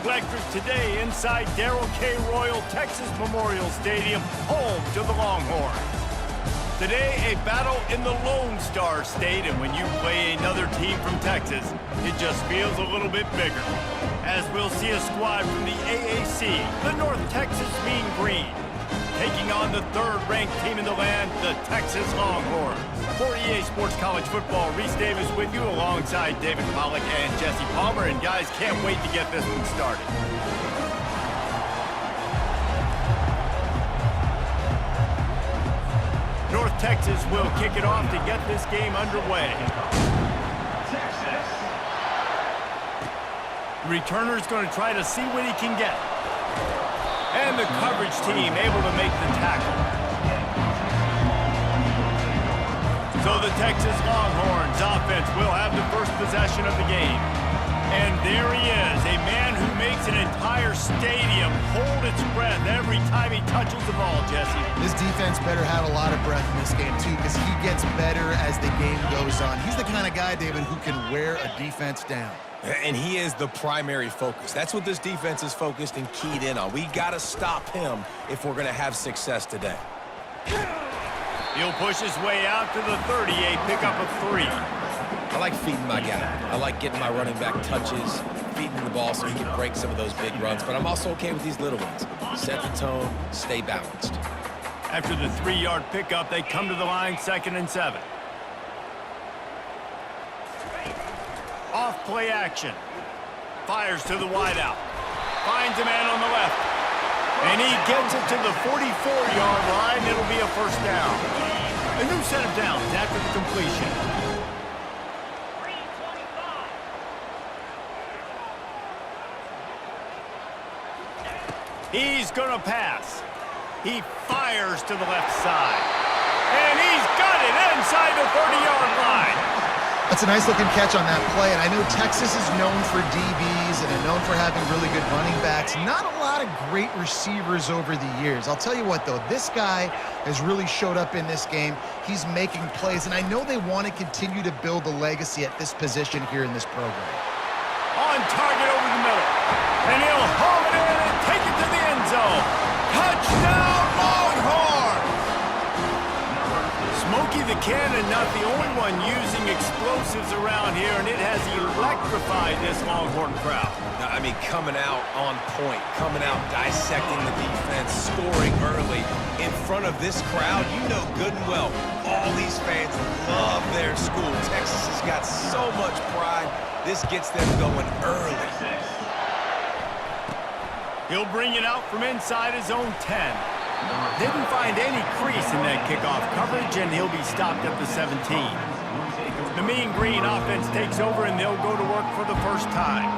electric today inside Darrell K. Royal Texas Memorial Stadium, home to the Longhorns. Today, a battle in the Lone Star State, and when you play another team from Texas, it just feels a little bit bigger. As we'll see a squad from the AAC, the North Texas Mean Green, taking on the third-ranked team in the land, the Texas Longhorns. For EA Sports College Football, Reese Davis with you alongside David Pollack and Jesse Palmer. And guys, can't wait to get this one started. North Texas will kick it off to get this game underway. The returner's going to try to see what he can get. And the coverage team able to make the tackle. So the Texas Longhorns offense will have the first possession of the game. And there he is, a man who makes an entire stadium hold its breath every time he touches the ball, Jesse. This defense better have a lot of breath in this game, too, because he gets better as the game goes on. He's the kind of guy, David, who can wear a defense down. And he is the primary focus. That's what this defense is focused and keyed in on. We got to stop him if we're going to have success today. He'll push his way out to the 38, pick up a 3. I like feeding my guy. I like getting my running back touches, feeding the ball so he can break some of those big runs. But I'm also okay with these little ones. Set the tone, stay balanced. After the 3-yard pickup, they come to the line, 2nd and 7. Off play action. Fires to the wideout. Finds a man on the left. And he gets it to the 44-yard line. It'll be a first down. A new set of downs after the completion. He's going to pass. He fires to the left side. And he's got it inside the 30-yard line. That's a nice-looking catch on that play, and I know Texas is known for DBs and they're known for having really good running backs. Not a lot of great receivers over the years. I'll tell you what, though, this guy has really showed up in this game. He's making plays, and I know they want to continue to build a legacy at this position here in this program. On target over the middle, and he'll haul it in and take it to the end zone. Touchdown, Longhorns! Smokey the Cannon, not the only one using explosives around here, and it has electrified this Longhorn crowd. I mean, coming out on point, coming out dissecting the defense, scoring early in front of this crowd. You know good and well, all these fans love their school. Texas has got so much pride. This gets them going early. He'll bring it out from inside his own 10. Didn't find any crease in that kickoff coverage, and he'll be stopped at the 17. The Mean Green offense takes over, and they'll go to work for the first time.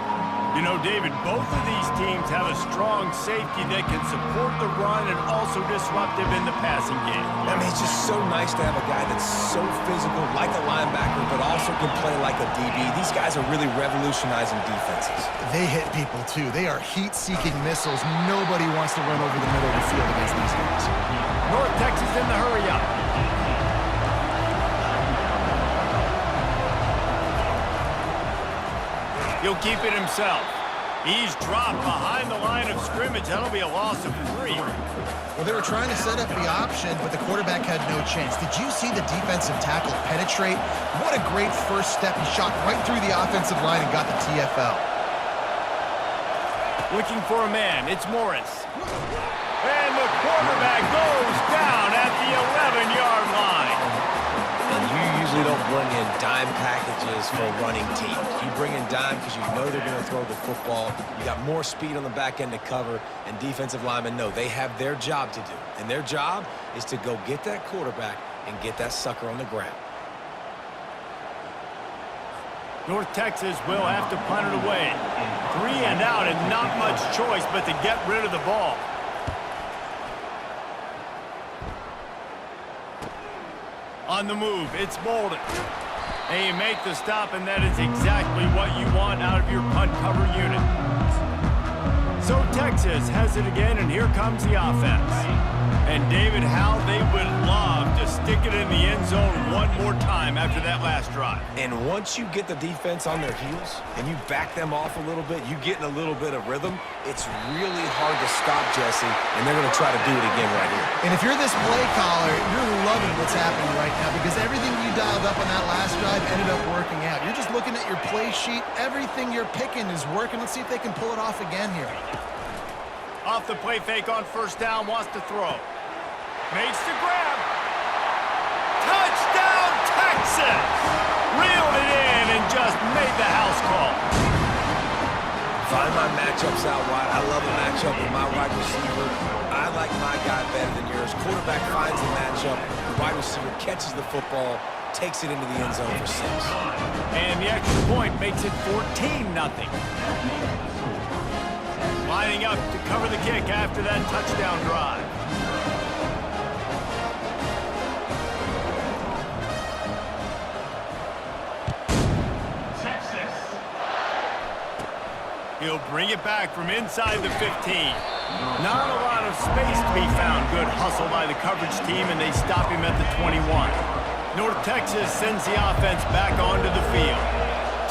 You know, David, both of these teams have a strong safety that can support the run and also disruptive in the passing game. I mean, it's just so nice to have a guy that's so physical, like a linebacker, but also can play like a DB. These guys are really revolutionizing defenses. They hit people, too. They are heat-seeking missiles. Nobody wants to run over the middle of the field against these guys. North Texas in the hurry-up. He'll keep it himself. He's dropped behind the line of scrimmage. That'll be a loss of 3. Well, they were trying to set up the option, but the quarterback had no chance. Did you see the defensive tackle penetrate? What a great first step. He shot right through the offensive line and got the TFL. Looking for a man. It's Morris. And the quarterback goes down at the 11-yard line. And you usually don't bring in dime packages for running teams. You bring in dime because you know they're going to throw the football. You got more speed on the back end to cover, and defensive linemen know they have their job to do. And their job is to go get that quarterback and get that sucker on the ground. North Texas will have to punt it away. 3 and out, and not much choice but to get rid of the ball. On the move, it's Bolden. They make the stop, and that is exactly what you want out of your punt cover unit. So Texas has it again, and here comes the offense. And David, how they would love to stick it in the end zone one more time after that last drive. And once you get the defense on their heels and you back them off a little bit, you get in a little bit of rhythm, it's really hard to stop, Jesse, and they're going to try to do it again right here. And if you're this play caller, you're loving what's happening right now because everything you dialed up on that last drive ended up working out. You're just looking at your play sheet. Everything you're picking is working. Let's see if they can pull it off again here. Off the play fake on first down, wants to throw. Makes the grab. Touchdown, Texas! Reeled it in and just made the house call. Find my matchups out wide. I love a matchup with my wide receiver. I like my guy better than yours. Quarterback finds the matchup. The wide receiver catches the football, takes it into the end zone for 6. And the extra point makes it 14-0. Lining up to cover the kick after that touchdown drive. He'll bring it back from inside the 15. Not a lot of space to be found. Good hustle by the coverage team, and they stop him at the 21. North Texas sends the offense back onto the field.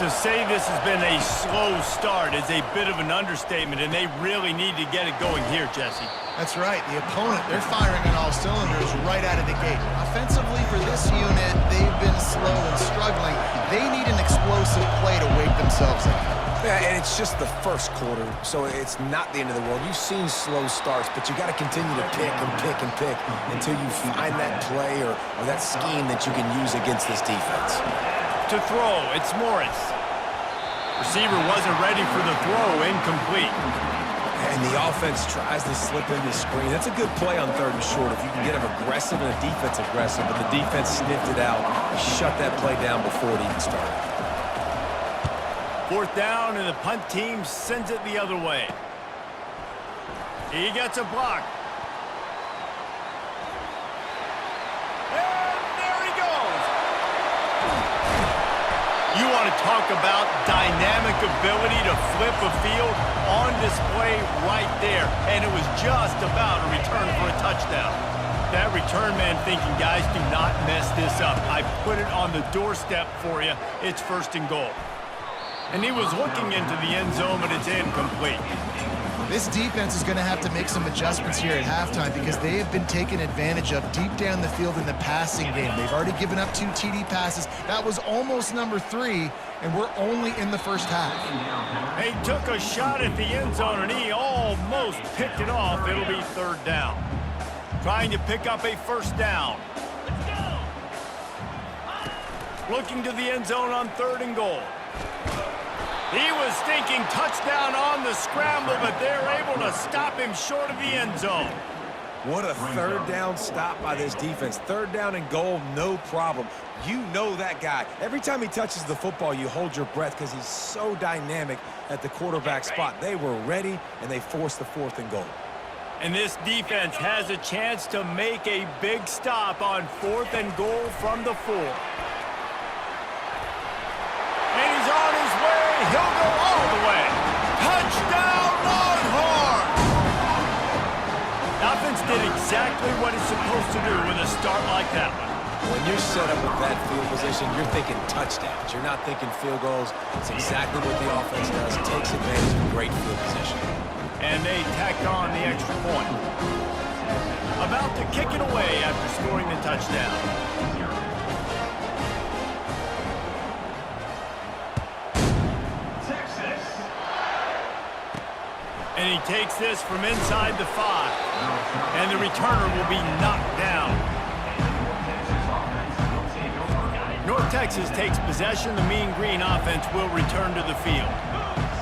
To say this has been a slow start is a bit of an understatement, and they really need to get it going here, Jesse. That's right. The opponent, they're firing on all cylinders right out of the gate. Offensively for this unit, they've been slow and struggling. They need an explosive play to wake themselves up. Yeah, and it's just the first quarter, so it's not the end of the world. You've seen slow starts, but you got to continue to pick and pick and pick until you find that play or that scheme that you can use against this defense. To throw, it's Morris. Receiver wasn't ready for the throw, incomplete. And the offense tries to slip in the screen. That's a good play on 3rd and short if you can get them aggressive and a defense aggressive, but the defense sniffed it out, shut that play down before it even started. 4th down, and the punt team sends it the other way. He gets a block. And there he goes. You want to talk about dynamic ability to flip a field on display right there. And it was just about a return for a touchdown. That return man thinking, guys, do not mess this up. I put it on the doorstep for you. It's 1st and goal. And he was looking into the end zone, but it's incomplete. This defense is going to have to make some adjustments here at halftime because they have been taken advantage of deep down the field in the passing game. They've already given up 2 TD passes. That was almost number 3, and we're only in the first half. They took a shot at the end zone, and he almost picked it off. It'll be 3rd down. Trying to pick up a 1st down. Looking to the end zone on 3rd and goal. He was thinking touchdown on the scramble, but they're able to stop him short of the end zone. What a 3rd down stop by this defense. 3rd down and goal, no problem. You know that guy. Every time he touches the football, you hold your breath because he's so dynamic at the quarterback spot. They were ready, and they forced the 4th and goal. And this defense has a chance to make a big stop on 4th and goal from the 4. And he's on his way. He'll go all the way. Touchdown, Longhorns! The offense did exactly what it's supposed to do with a start like that one. When you're set up with that field position, you're thinking touchdowns. You're not thinking field goals. It's exactly what the offense does. It takes advantage of great field position. And they tacked on the extra point. About to kick it away after scoring the touchdown. And he takes this from inside the 5. And the returner will be knocked down. North Texas takes possession. The Mean Green offense will return to the field.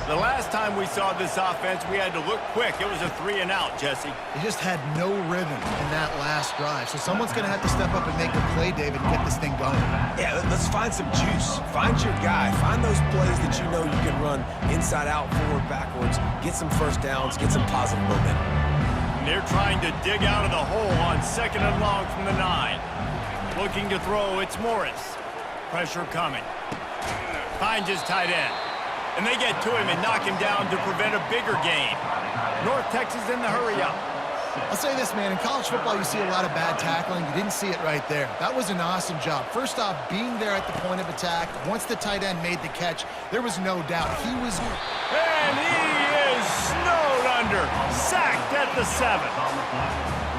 The last time we saw this offense, we had to look quick. It was a 3-and-out, Jesse. They just had no rhythm in that last drive. So someone's going to have to step up and make a play, David, and get this thing going. Yeah, let's find some juice. Find your guy. Find those plays that you know you can run inside out, forward, backwards. Get some 1st downs. Get some positive momentum. They're trying to dig out of the hole on 2nd and long from the 9. Looking to throw, it's Morris. Pressure coming. Finds his tight end. And they get to him and knock him down to prevent a bigger gain. North Texas in the hurry-up. I'll say this, man. In college football, you see a lot of bad tackling. You didn't see it right there. That was an awesome job. First off, being there at the point of attack. Once the tight end made the catch, there was no doubt. He was... And he is snowed under. Sacked at the 7.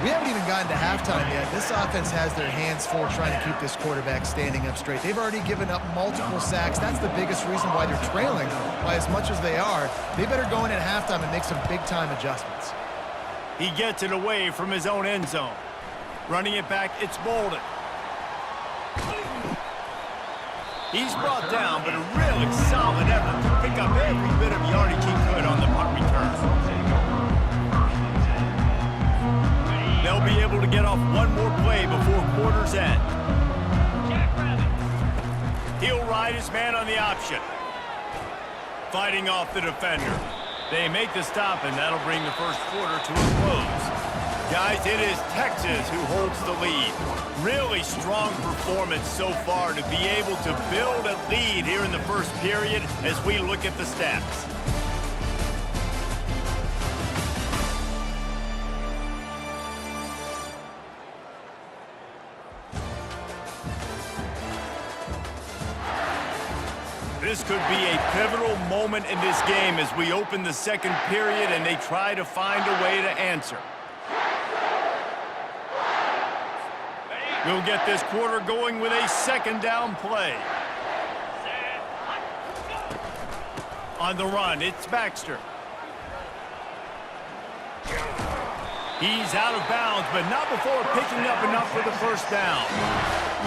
We haven't even gotten to halftime yet. This offense has their hands full trying to keep this quarterback standing up straight. They've already given up multiple sacks. That's the biggest reason why they're trailing by as much as they are. They better go in at halftime and make some big-time adjustments. He gets it away from his own end zone. Running it back, it's Bolden. He's brought down, but a really solid effort to pick up every bit of yardage he could on the punt return. They'll be able to get off one more play before quarter's end. He'll ride his man on the option. Fighting off the defender. They make the stop, and that'll bring the first quarter to a close. Guys, it is Texas who holds the lead. Really strong performance so far to be able to build a lead here in the first period as we look at the stats. This could be a pivotal moment in this game as we open the second period and they try to find a way to answer. We'll get this quarter going with a second down play. On the run, it's Baxter. He's out of bounds, but not before picking up enough for the first down.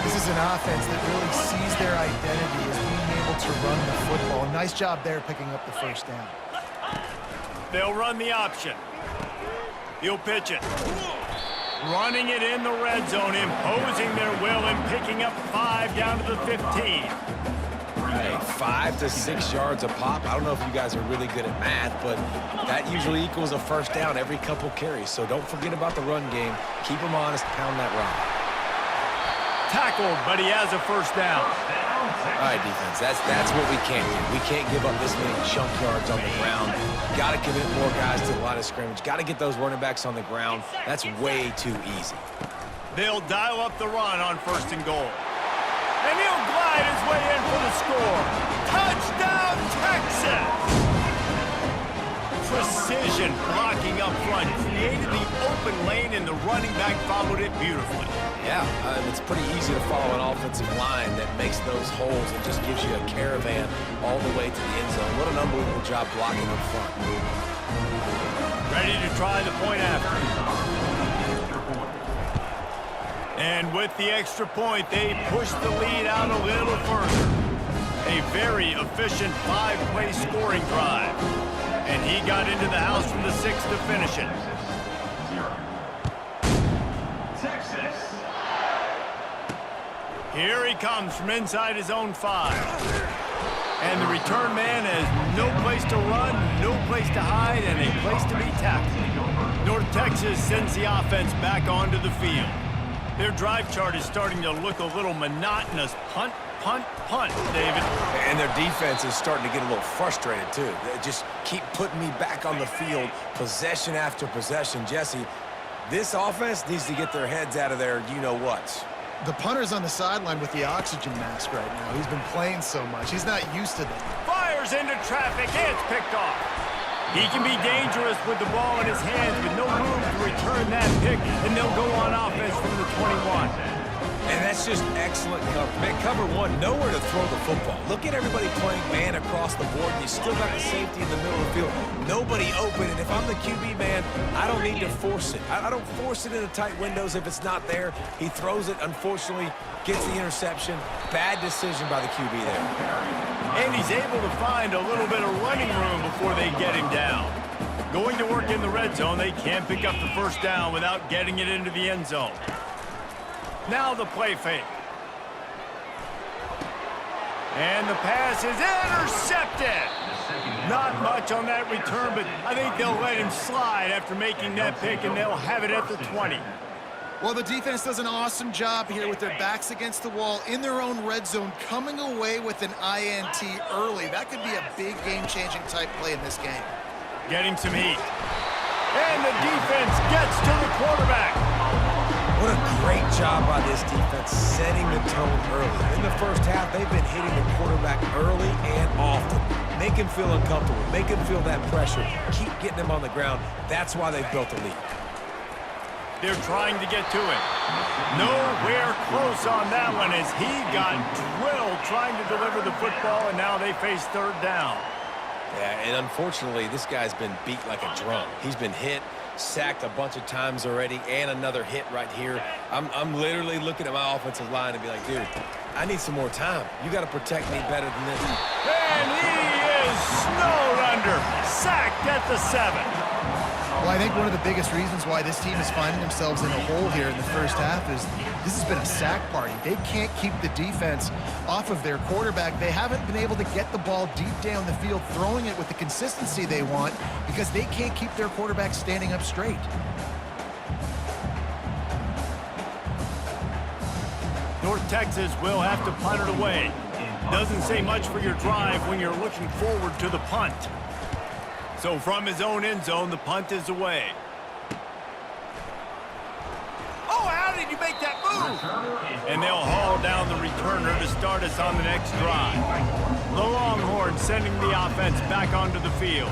This is an offense that really sees their identity as being able to run the football. Nice job there picking up the first down. They'll run the option. He'll pitch it. Running it in the red zone, imposing their will and picking up 5 down to the 15. Hey, 5 to 6 yards a pop. I don't know if you guys are really good at math, but that usually equals a first down every couple carries. So don't forget about the run game. Keep them honest, pound that rock. Tackled, but he has a first down. All right, defense, that's what we can't do. We can't give up this many chunk yards on the ground. Got to commit more guys to the line of scrimmage. Got to get those running backs on the ground. That's way too easy. They'll dial up the run on first and goal. And he'll glide his way in for the score. Touchdown, Texas! Precision blocking up front created the open lane, and the running back followed it beautifully. Yeah, it's pretty easy to follow an offensive line that makes those holes and just gives you a caravan all the way to the end zone. What an unbelievable job blocking up front. Ready to try the point after. And with the extra point, they push the lead out a little further. A very efficient 5-play scoring drive. And he got into the house from the 6 to finish it. Here he comes from inside his own 5. And the return man has no place to run, no place to hide, and a place to be tackled. North Texas sends the offense back onto the field. Their drive chart is starting to look a little monotonous. Punt, punt, punt, David. And their defense is starting to get a little frustrated, too. They just keep putting me back on the field, possession after possession. Jesse, this offense needs to get their heads out of their you-know-whats. The punter's on the sideline with the oxygen mask right now. He's been playing so much. He's not used to that. Fires into traffic, and it's picked off. He can be dangerous with the ball in his hands, with no room to return that pick, and they'll go on offense from the 21. And that's just excellent cover. Man, cover one, nowhere to throw the football. Look at everybody playing man across the board. You still got the safety in the middle of the field. Nobody open, and if I'm the QB man, I don't need to force it. I don't force it into tight windows if it's not there. He throws it, unfortunately, gets the interception. Bad decision by the QB there. And he's able to find a little bit of running room before they get him down. Going to work in the red zone, they can't pick up the first down without getting it into the end zone. Now the play fake. And the pass is intercepted. Not much on that return, but I think they'll let him slide after making that pick, and they'll have it at the 20. Well, the defense does an awesome job here with their backs against the wall in their own red zone, coming away with an INT early. That could be a big game-changing type play in this game. Getting some heat. And the defense gets to the quarterback. What a great job by this defense setting the tone early. In the first half, they've been hitting the quarterback early and often. Make him feel uncomfortable. Make him feel that pressure. Keep getting him on the ground. That's why they've built a lead. They're trying to get to it. Nowhere close on that one as he got drilled trying to deliver the football, and now they face third down. Yeah, and unfortunately, this guy's been beat like a drum. He's been hit, sacked a bunch of times already, and another hit right here. I'm literally looking at my offensive line and be like, dude, I need some more time. You got to protect me better than this. And he is snowed under, sacked at the 7. Well, I think one of the biggest reasons why this team is finding themselves in a hole here in the first half is this has been a sack party. They can't keep the defense off of their quarterback. They haven't been able to get the ball deep down the field, throwing it with the consistency they want because they can't keep their quarterback standing up straight. North Texas will have to punt it away. Doesn't say much for your drive when you're looking forward to the punt. So from his own end zone, the punt is away. Oh, how did you make that move? And they'll haul down the returner to start us on the next drive. The Longhorns sending the offense back onto the field.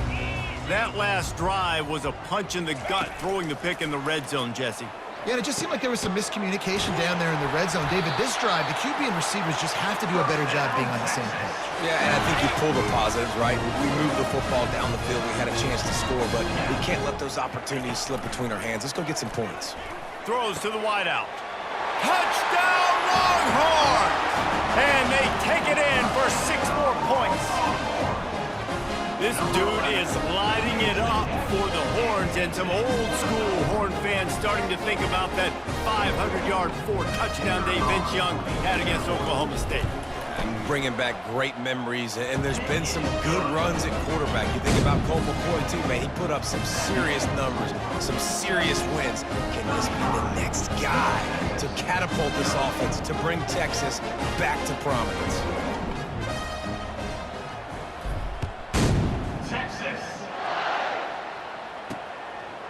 That last drive was a punch in the gut, throwing the pick in the red zone, Jesse. Yeah, and it just seemed like there was some miscommunication down there in the red zone. David, this drive, the QB and receivers just have to do a better job being on the same page. Yeah, and I think you pull the positives, right? We moved the football down the field. We had a chance to score, but we can't let those opportunities slip between our hands. Let's go get some points. Throws to the wideout. Touchdown, Longhorns! And they take it in for 6 more points. This dude is lighting it up for the Horns, and some old-school Horn fans starting to think about that 500-yard 4-touchdown day Vince Young had against Oklahoma State. And bringing back great memories, and there's been some good runs at quarterback. You think about Colt McCoy, too, man. He put up some serious numbers, some serious wins. Can this be the next guy to catapult this offense, to bring Texas back to prominence?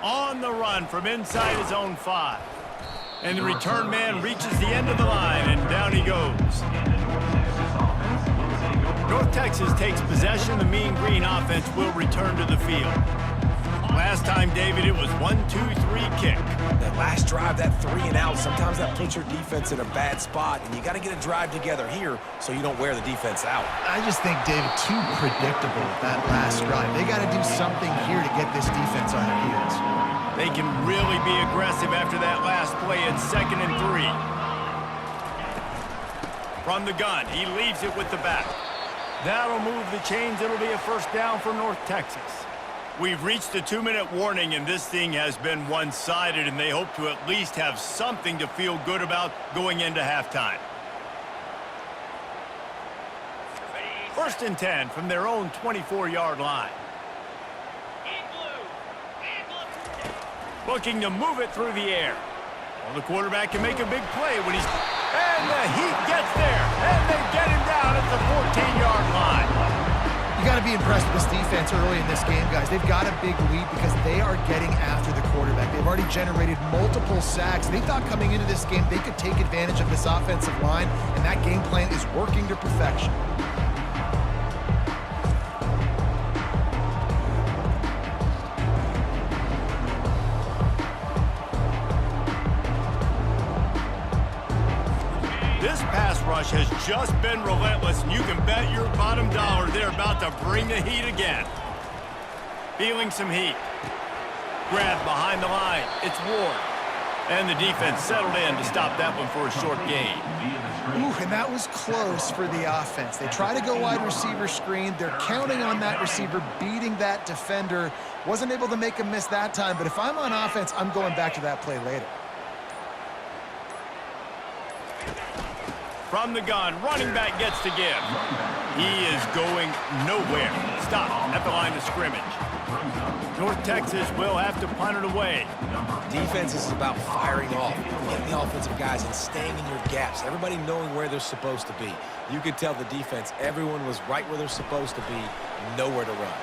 On the run from inside his own 5. And the return man reaches the end of the line, and down he goes. North Texas takes possession. The Mean Green offense will return to the field. Last time, David, it was 1-2-3 kick. That last drive, that 3 and out, sometimes that puts your defense in a bad spot, and you got to get a drive together here so you don't wear the defense out. I just think, David, too predictable that last drive. They got to do something here to get this defense on their heels. They can really be aggressive after that last play. It's 2nd and 3. From the gun, he leaves it with the back. That'll move the chains. It'll be a first down for North Texas. We've reached the 2-minute warning, and this thing has been one-sided, and they hope to at least have something to feel good about going into halftime. 1st and 10 from their own 24-yard line. Looking to move it through the air. Well, the quarterback can make a big play when he's... And the Heat gets there, and they get him down at the 14-yard line. You got to be impressed with this defense early in this game, guys. They've got a big lead because they are getting after the quarterback. They've already generated multiple sacks. They thought coming into this game they could take advantage of this offensive line, and that game plan is working to perfection. This pass rush has just been relentless, and you can bet your bottom dollar they're about to bring the heat again. Feeling some heat. Grabbed behind the line. It's Ward. And the defense settled in to stop that one for a short gain. Ooh, and that was close for the offense. They try to go wide receiver screen. They're counting on that receiver beating that defender. Wasn't able to make a miss that time, but if I'm on offense, I'm going back to that play later. From the gun, running back gets to give. He is going nowhere. Stop at the line of scrimmage. North Texas will have to punt it away. Defense is about firing off, getting the offensive guys and staying in your gaps. Everybody knowing where they're supposed to be. You could tell the defense, everyone was right where they're supposed to be, nowhere to run.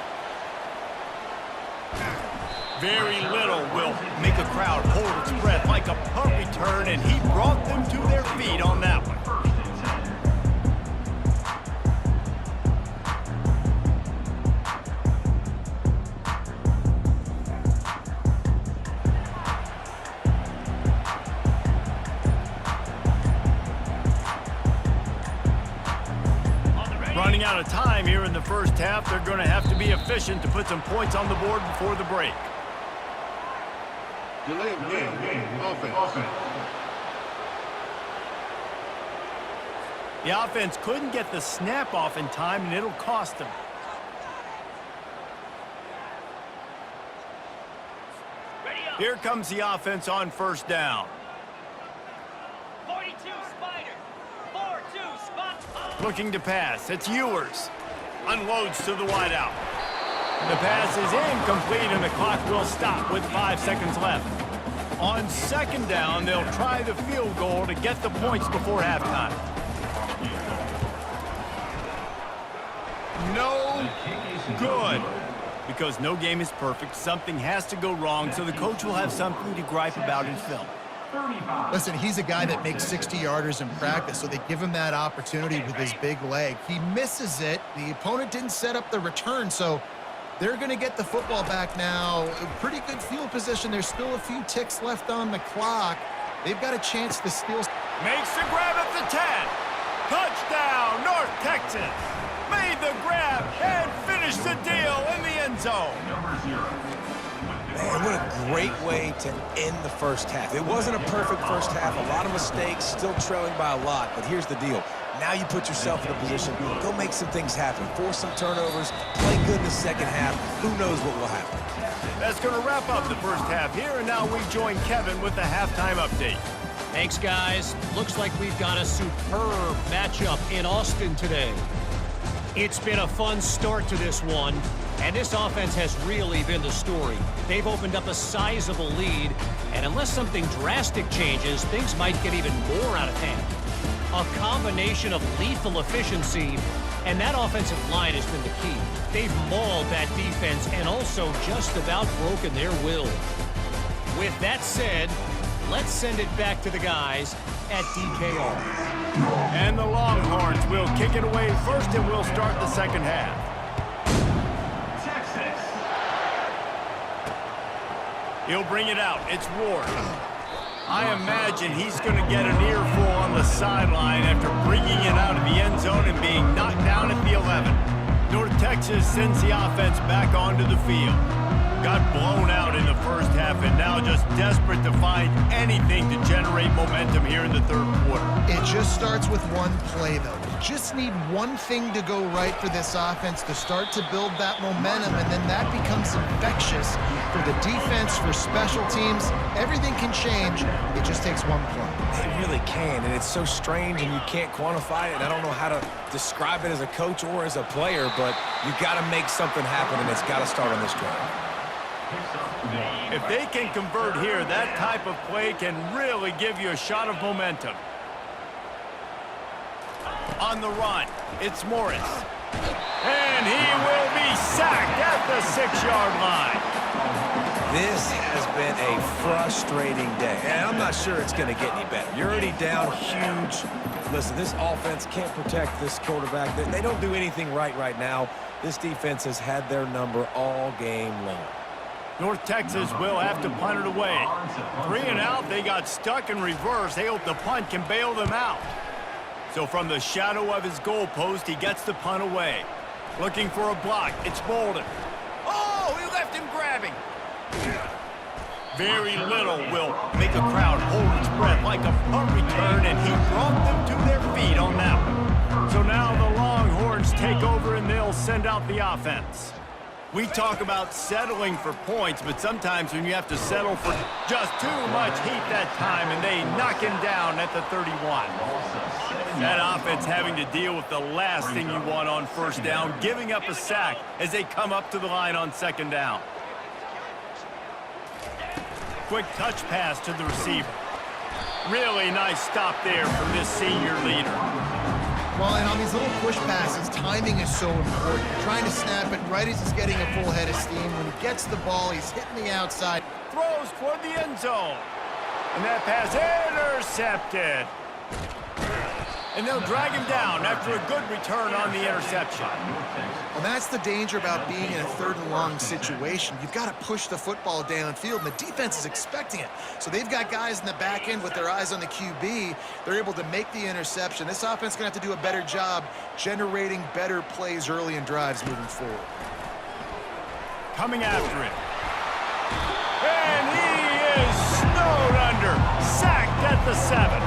Very little will make a crowd hold its breath like a punt return, and he brought them to their feet on that one. Running out of time here in the first half, they're going to have to be efficient to put some points on the board before the break. Delay of game. Offense. The offense couldn't get the snap off in time, and it'll cost them. Here comes the offense on first down. 42 Spider. 4-2 spot. Looking to pass. It's Ewers. Unloads to the wideout. The pass is incomplete, and the clock will stop with 5 seconds left. On second down, they'll try the field goal to get the points before halftime. No good. Because no game is perfect, something has to go wrong, so the coach will have something to gripe about in film. Listen, he's a guy that makes 60-yarders in practice, so they give him that opportunity with his big leg. He misses it. The opponent didn't set up the return, so they're going to get the football back now. Pretty good field position. There's still a few ticks left on the clock. They've got a chance to steal. Makes the grab at the 10. Touchdown, North Texas. Made the grab and finished the deal in the end zone. Man, what a great way to end the first half. It wasn't a perfect first half. A lot of mistakes, still trailing by a lot. But here's the deal. Now you put yourself in a position, go make some things happen. Force some turnovers, play good in the second half. Who knows what will happen. That's going to wrap up the first half here, and now we join Kevin with the halftime update. Thanks, guys. Looks like we've got a superb matchup in Austin today. It's been a fun start to this one, and this offense has really been the story. They've opened up a sizable lead, and unless something drastic changes, things might get even more out of hand. A combination of lethal efficiency, and that offensive line has been the key. They've mauled that defense and also just about broken their will. With that said, let's send it back to the guys at DKR. And the Longhorns will kick it away first, and we'll start the second half. Texas. He'll bring it out. It's Ward. I imagine he's going to get an earful on the sideline after bringing it out of the end zone and being knocked down at the 11. North Texas sends the offense back onto the field. Got blown out in the first half and now just desperate to find anything to generate momentum here in the third quarter. It just starts with one play, though. You just need one thing to go right for this offense to start to build that momentum, and then that becomes infectious for the defense, for special teams. Everything can change. It just takes one play. It really can, and it's so strange, and you can't quantify it. I don't know how to describe it as a coach or as a player, but you got to make something happen, and it's got to start on this drive. If they can convert here, that type of play can really give you a shot of momentum. On the run, it's Morris. And he will be sacked at the 6-yard line. This has been a frustrating day, and I'm not sure it's going to get any better. You're already down huge. Listen, this offense can't protect this quarterback. They don't do anything right now. This defense has had their number all game long. North Texas will have to punt it away. 3 and out, they got stuck in reverse. They hope the punt can bail them out. So from the shadow of his goal post, he gets the punt away. Looking for a block, it's Bolden. Oh, he left him grabbing. Very little will make a crowd hold its breath like a punt return, and he brought them to their feet on that one. So now the Longhorns take over, and they'll send out the offense. We talk about settling for points, but sometimes when you have to settle for just too much heat that time, and they knock him down at the 31. That offense having to deal with the last thing you want on first down, giving up a sack as they come up to the line on second down. Quick touch pass to the receiver. Really nice stop there from this senior leader. Well, and on these little push passes, timing is so important. You're trying to snap it right as he's getting a full head of steam. When he gets the ball, he's hitting the outside. Throws toward the end zone. And that pass intercepted. And they'll drag him down after a good return on the interception. Well, that's the danger about being in a third and long situation. You've got to push the football downfield, and the defense is expecting it. So they've got guys in the back end with their eyes on the QB. They're able to make the interception. This offense is going to have to do a better job generating better plays early in drives moving forward. Coming after it. And he is snowed under. Sacked at the 7.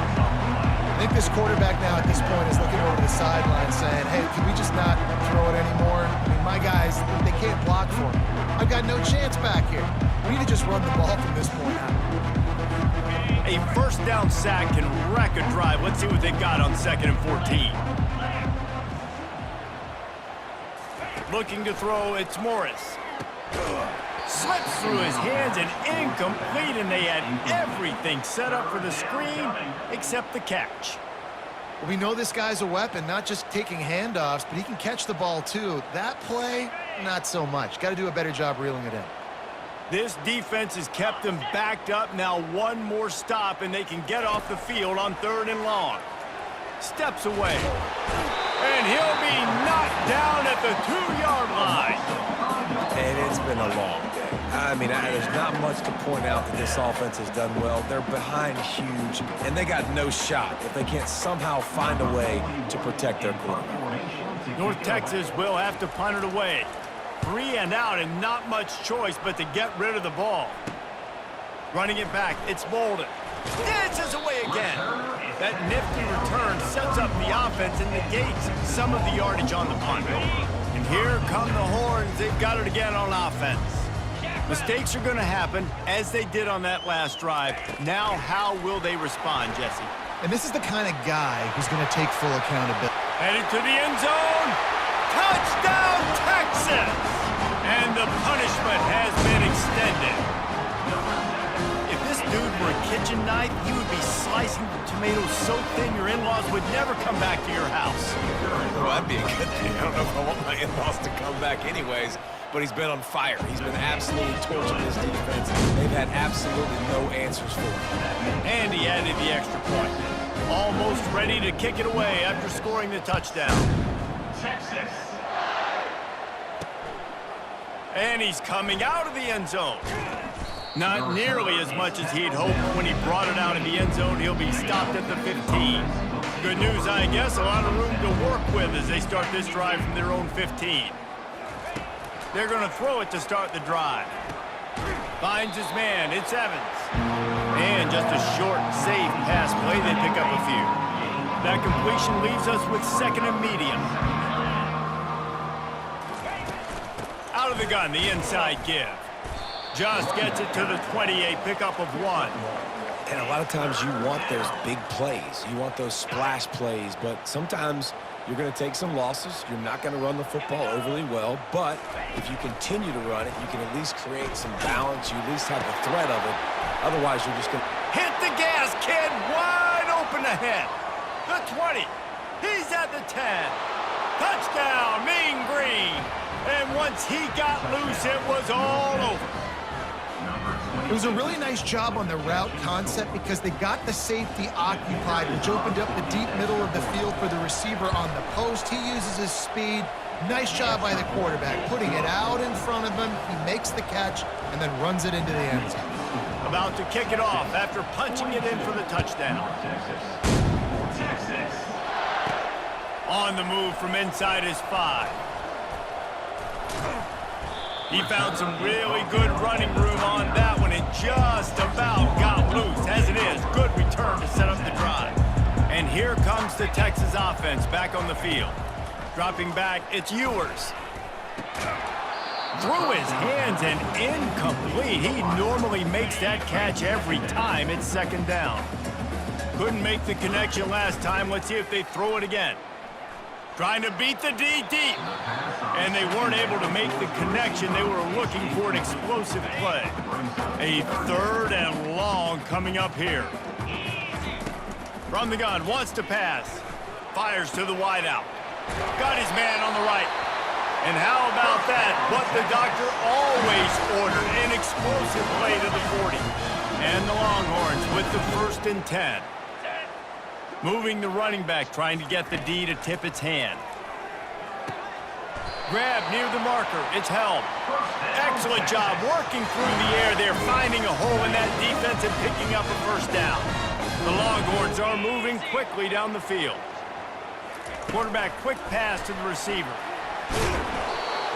I think this quarterback now at this point is looking over the sideline saying, hey, can we just not throw it anymore? I mean, my guys, they can't block for me. I've got no chance back here. We need to just run the ball from this point on. A first down sack can wreck a drive. Let's see what they've got on 2nd and 14. Looking to throw, it's Morris. Slips through his hands and incomplete, and they had everything set up for the screen except the catch. We know this guy's a weapon, not just taking handoffs, but he can catch the ball too. That play, not so much. Got to do a better job reeling it in. This defense has kept them backed up. Now one more stop, and they can get off the field on 3rd and long. Steps away. And he'll be knocked down at the 2-yard line. And it's been a long day. I mean, there's not much to point out that this offense has done well. They're behind huge, and they got no shot if they can't somehow find a way to protect their quarterback. North Texas will have to punt it away. 3 and out, and not much choice but to get rid of the ball. Running it back, it's Bolden. Dances away again. That nifty return sets up the offense and negates some of the yardage on the punt. And here come the horns. They've got it again on offense. Mistakes are going to happen, as they did on that last drive. Now, how will they respond, Jesse? And this is the kind of guy who's going to take full accountability. Headed to the end zone. Touchdown, Texas! And the punishment has been extended. If this dude were a kitchen knife, he would be slicing the tomatoes so thin your in-laws would never come back to your house. Well, that'd be a good thing. I don't know if I want my in-laws to come back anyways, but he's been on fire. He's been absolutely torching this defense. They've had absolutely no answers for him. And he added the extra point. Almost ready to kick it away after scoring the touchdown. Texas. And he's coming out of the end zone. Not nearly as much as he'd hoped when he brought it out of the end zone. He'll be stopped at the 15. Good news, I guess. A lot of room to work with as they start this drive from their own 15. They're going to throw it to start the drive. Finds his man. It's Evans. And just a short, safe pass play. They pick up a few. That completion leaves us with 2nd and medium. Out of the gun, the inside give. Just gets it to the 28, pickup of 1. And a lot of times you want those big plays. You want those splash plays, but sometimes you're going to take some losses. You're not going to run the football overly well, but if you continue to run it, you can at least create some balance. You at least have the threat of it. Otherwise, you're just going to... Hit the gas, kid! Wide open ahead. The 20. He's at the 10. Touchdown, Mean Green. And once he got loose, it was all over. It was a really nice job on the route concept because they got the safety occupied, which opened up the deep middle of the field for the receiver on the post. He uses his speed. Nice job by the quarterback, putting it out in front of him. He makes the catch and then runs it into the end zone. About to kick it off after punching it in for the touchdown. Texas. On the move from inside his 5. He found some really good running room on that one and just about got loose. As it is, good return to set up the drive. And here comes the Texas offense back on the field. Dropping back, it's Ewers. Through his hands and incomplete. He normally makes that catch every time. It's 2nd down. Couldn't make the connection last time. Let's see if they throw it again. Trying to beat the D deep. And they weren't able to make the connection. They were looking for an explosive play. A 3rd and long coming up here. From the gun, wants to pass. fires to the wideout. Got his man on the right. And how about that? What the doctor always ordered, an explosive play to the 40. And the Longhorns with the 1st and 10. Moving the running back, trying to get the D to tip its hand. Grab near the marker. It's held. Excellent job working through the air there, finding a hole in that defense and picking up a 1st down. The Longhorns are moving quickly down the field. Quarterback, quick pass to the receiver.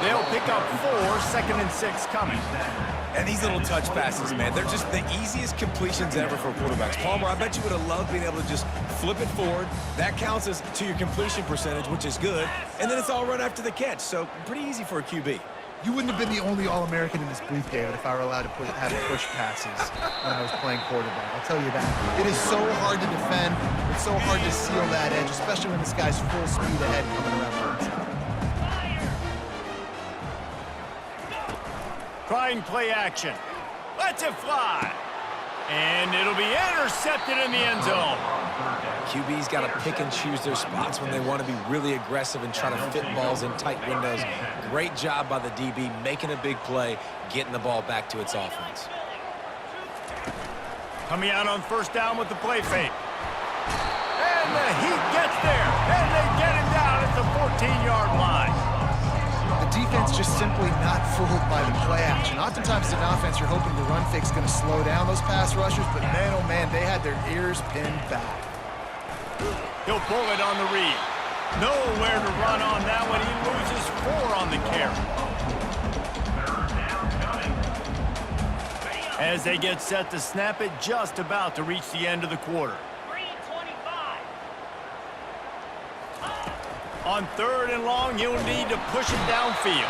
They'll pick up 4, 2nd and 6 coming. And these little touch passes, man, they're just the easiest completions ever for quarterbacks. Palmer, I bet you would have loved being able to just flip it forward. That counts as to your completion percentage, which is good. And then it's all run after the catch, so pretty easy for a QB. You wouldn't have been the only All-American in this booth, David, if I were allowed to have push passes when I was playing quarterback. I'll tell you that. It is so hard to defend. It's so hard to seal that edge, especially when this guy's full speed ahead coming around the inside. Trying play action. Lets it fly. And it'll be intercepted in the end zone. QB's got to pick and choose their spots when they want to be really aggressive and try to fit balls in tight windows. Great job by the DB making a big play, getting the ball back to its offense. Coming out on 1st down with the play fake. And the Heat gets there. And they get him down at the 14-yard line. The defense just simply not fooled by the play action. Oftentimes in offense, you're hoping the run fake's going to slow down those pass rushers, but man, oh man, they had their ears pinned back. He'll pull it on the read. Nowhere to run on that one. He loses 4 on the carry. As they get set to snap it, just about to reach the end of the quarter. 3:25. On 3rd and long, he'll need to push it downfield.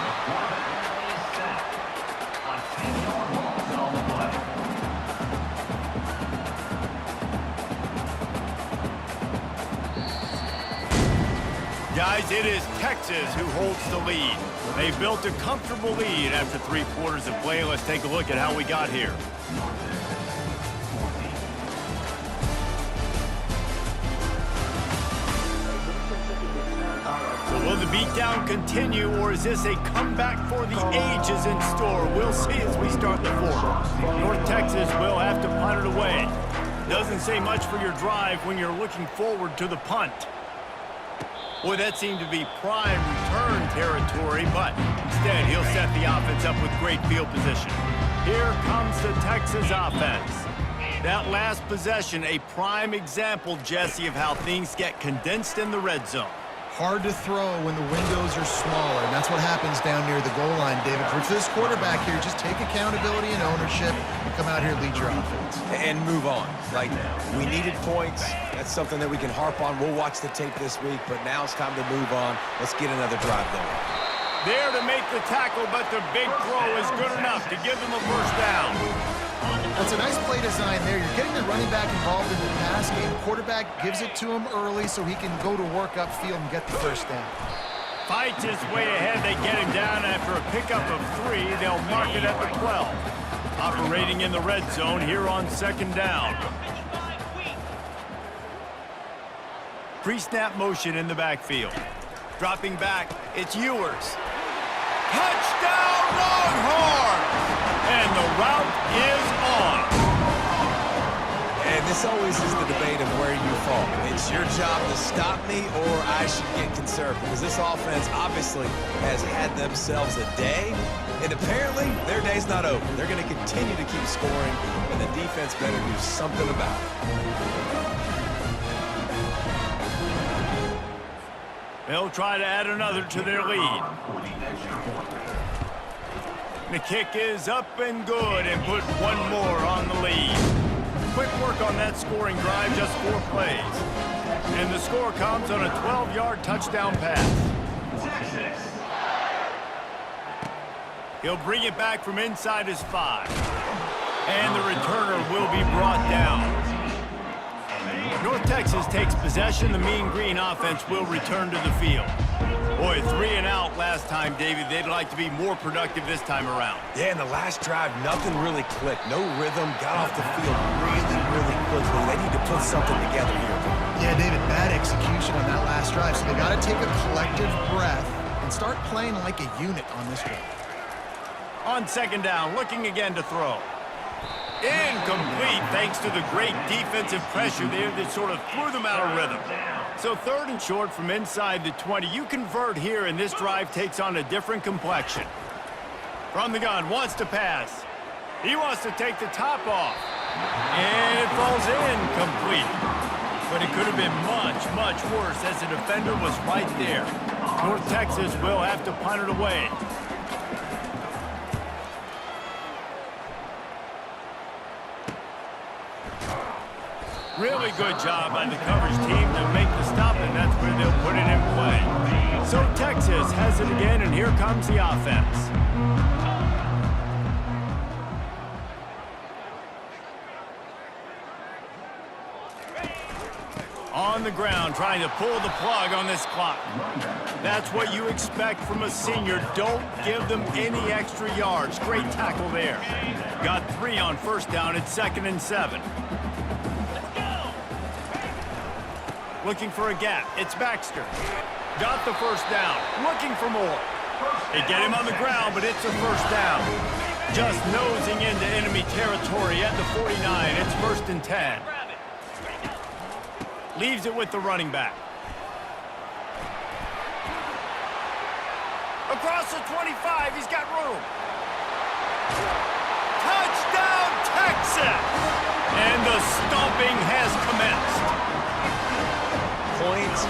Guys, it is Texas who holds the lead. They built a comfortable lead after 3 quarters of play. Let's take a look at how we got here. So will the beatdown continue, or is this a comeback for the ages in store? We'll see as we start the 4th. North Texas will have to punt it away. Doesn't say much for your drive when you're looking forward to the punt. Boy, that seemed to be prime return territory, but instead he'll set the offense up with great field position. Here comes the Texas offense. That last possession, a prime example, Jesse, of how things get condensed in the red zone. Hard to throw when the windows are smaller, and that's what happens down near the goal line, David. For this quarterback here, just take accountability and ownership and come out here and lead your offense. And move on. Like, we needed points. That's something that we can harp on. We'll watch the tape this week, but now it's time to move on. Let's get another drive going. There to make the tackle, but the big throw is good enough to give them a 1st down. That's a nice play design there. You're getting the running back involved in the pass game. Quarterback gives it to him early so he can go to work upfield and get the 1st down. Fights his way ahead. They get him down after a pickup of 3. They'll mark it at the 12. Operating in the red zone here on 2nd down. Pre-snap motion in the backfield. Dropping back, it's Ewers. Touchdown Longhorns! And the route is on. And this always is the debate of where you fall. It's your job to stop me, or I should get conservative. Because this offense obviously has had themselves a day, and apparently their day's not over. They're going to continue to keep scoring, and the defense better do something about it. They'll try to add another to their lead. The kick is up and good, and put 1 more on the lead. Quick work on that scoring drive, just 4 plays. And the score comes on a 12-yard touchdown pass. He'll bring it back from inside his 5. And the returner will be brought down. North Texas takes possession. The Mean Green offense will return to the field. Boy, 3 and out last time, David. They'd like to be more productive this time around. Yeah, in the last drive, nothing really clicked. No rhythm, got off the field really, really quickly. They need to put something together here. Yeah, David, bad execution on that last drive, so they got to take a collective breath and start playing like a unit on this one. On second down, looking again to throw. Incomplete, thanks to the great defensive pressure there that sort of threw them out of rhythm. So 3rd and short from inside the 20. You convert here, and this drive takes on a different complexion. From the gun, wants to pass. He wants to take the top off. And it falls incomplete. But it could have been much, much worse as the defender was right there. North Texas will have to punt it away. Really good job by the coverage team to make the stop, and that's where they'll put it in play. So Texas has it again, and here comes the offense. On the ground, trying to pull the plug on this clock. That's what you expect from a senior. Don't give them any extra yards. Great tackle there. Got 3 on first down. It's 2nd and 7. Looking for a gap. It's Baxter. Got the first down. Looking for more. They get him on the ground, but it's a first down. Just nosing into enemy territory at the 49. It's 1st and 10. Leaves it with the running back. Across the 25, he's got room. Touchdown, Texas! And the stomping has commenced. Points,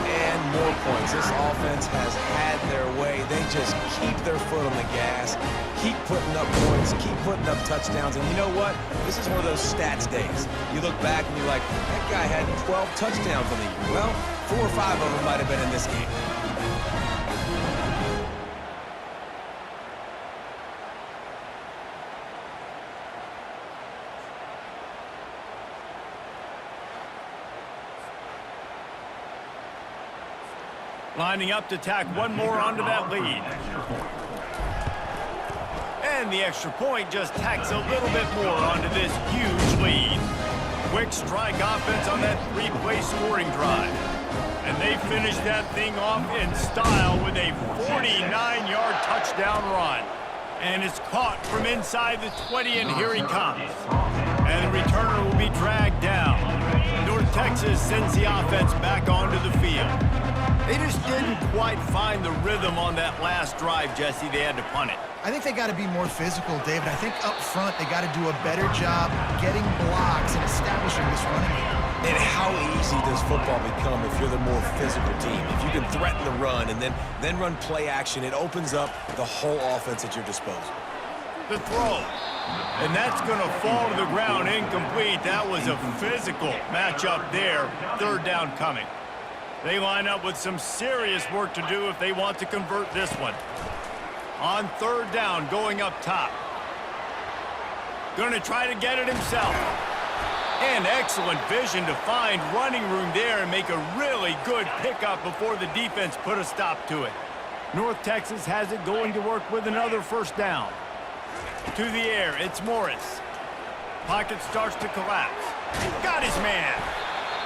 and more points. This offense has had their way. They just keep their foot on the gas, keep putting up points, keep putting up touchdowns. And you know what? This is one of those stats days. You look back and you're like, that guy had 12 touchdowns on the year. Well, 4 or 5 of them might have been in this game. Lining up to tack one more onto that lead. And the extra point just tacks a little bit more onto this huge lead. Quick strike offense on that 3-play scoring drive. And they finish that thing off in style with a 49-yard touchdown run. And it's caught from inside the 20, and here he comes. And the returner will be dragged down. North Texas sends the offense back onto the field. They just didn't quite find the rhythm on that last drive, Jesse. They had to punt it. I think they got to be more physical, David. I think up front they got to do a better job getting blocks and establishing this running game. And how easy does football become if you're the more physical team? If you can threaten the run and then run play action, it opens up the whole offense at your disposal. The throw. And that's going to fall to the ground incomplete. That was a physical matchup there. 3rd down coming. They line up with some serious work to do if they want to convert this one. On 3rd down, going up top. Going to try to get it himself. And excellent vision to find running room there and make a really good pickup before the defense put a stop to it. North Texas has it going to work with another 1st down. To the air, it's Morris. Pocket starts to collapse. Got his man.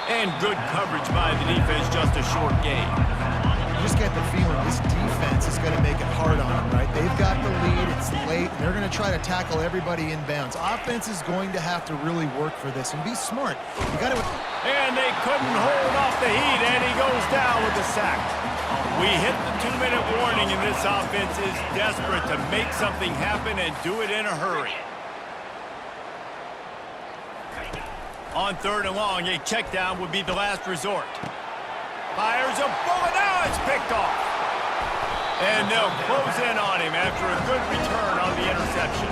And good coverage by the defense, just a short gain. You just get the feeling this defense is going to make it hard on them, right? They've got the lead, it's late, and they're going to try to tackle everybody in bounds. Offense is going to have to really work for this and be smart. You got to... And they couldn't hold off the heat, and he goes down with the sack. We hit the 2-minute warning, and this offense is desperate to make something happen and do it in a hurry. On 3rd and long, a check down would be the last resort. Fires a bullet. Now it's picked off. And they'll close in on him after a good return on the interception.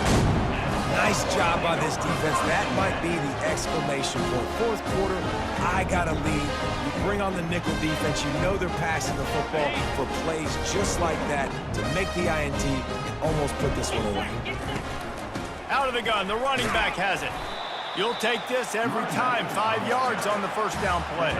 Nice job by this defense. That might be the exclamation point. 4th quarter, I got a lead. You bring on the nickel defense. You know they're passing the football for plays just like that to make the INT and almost put this one away. Out of the gun, the running back has it. You'll take this every time. 5 yards on the first down play.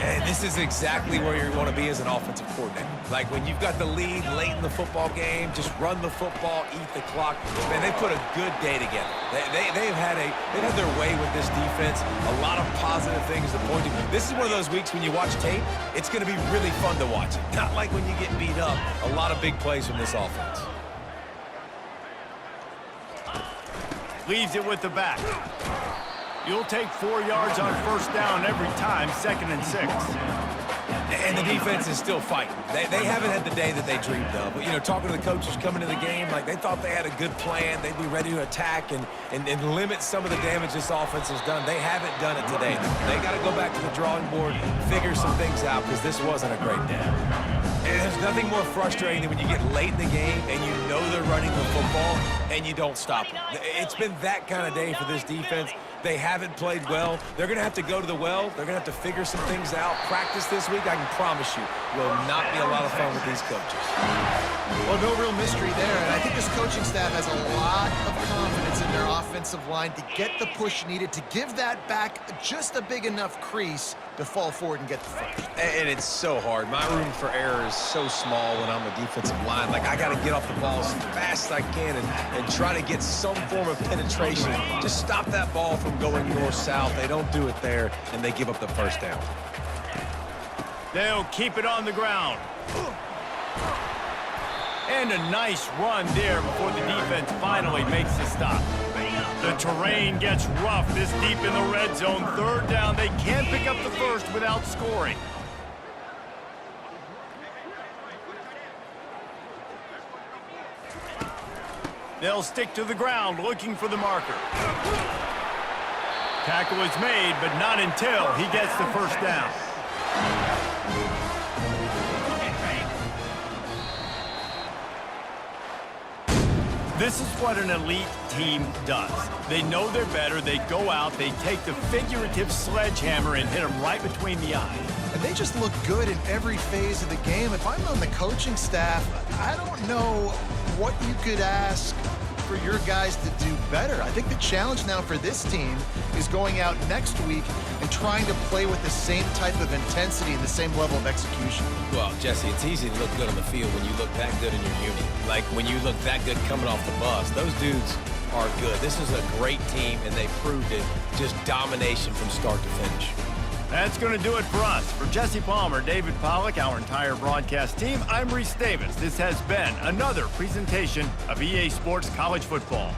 And this is exactly where you want to be as an offensive coordinator. Like when you've got the lead late in the football game, just run the football, eat the clock. Man, they put a good day together. They've had their way with this defense. A lot of positive things to point to. This is one of those weeks when you watch tape, it's going to be really fun to watch it. Not like when you get beat up. A lot of big plays from this offense. Leaves it with the back. You'll take 4 yards on first down every time, 2nd and 6. And the defense is still fighting. They haven't had the day that they dreamed of. But, you know, talking to the coaches coming into the game, like they thought they had a good plan. They'd be ready to attack and limit some of the damage this offense has done. They haven't done it today. They got to go back to the drawing board, figure some things out because this wasn't a great day. And there's nothing more frustrating than when you get late in the game and you know they're running the football and you don't stop them. It's been that kind of day for this defense. They haven't played well. They're going to have to go to the well. They're going to have to figure some things out. Practice this week, I can promise you, will not be a lot of fun with these coaches. Well, no real mystery there, and I think this coaching staff has a lot of confidence in their offensive line to get the push needed to give that back just a big enough crease to fall forward and get the first. And it's so hard. My room for error is so small when I'm a defensive line. Like, I got to get off the ball as fast as I can and try to get some form of penetration. Just stop that ball from going north-south. They don't do it there, and they give up the first down. They'll keep it on the ground. And a nice run there before the defense finally makes the stop. The terrain gets rough this deep in the red zone. 3rd down. They can't pick up the first without scoring. They'll stick to the ground looking for the marker. Tackle is made, but not until he gets the first down. This is what an elite team does. They know they're better. They go out. They take the figurative sledgehammer and hit them right between the eyes. And they just look good in every phase of the game. If I'm on the coaching staff, I don't know what you could ask for your guys to do better. I think the challenge now for this team is going out next week and trying to play with the same type of intensity and the same level of execution. Well, Jesse, it's easy to look good on the field when you look that good in your unit. Like when you look that good coming off the bus. Those dudes are good. This is a great team, and they proved it. Just domination from start to finish. That's going to do it for us. For Jesse Palmer, David Pollack, our entire broadcast team, I'm Reese Davis. This has been another presentation of EA Sports College Football.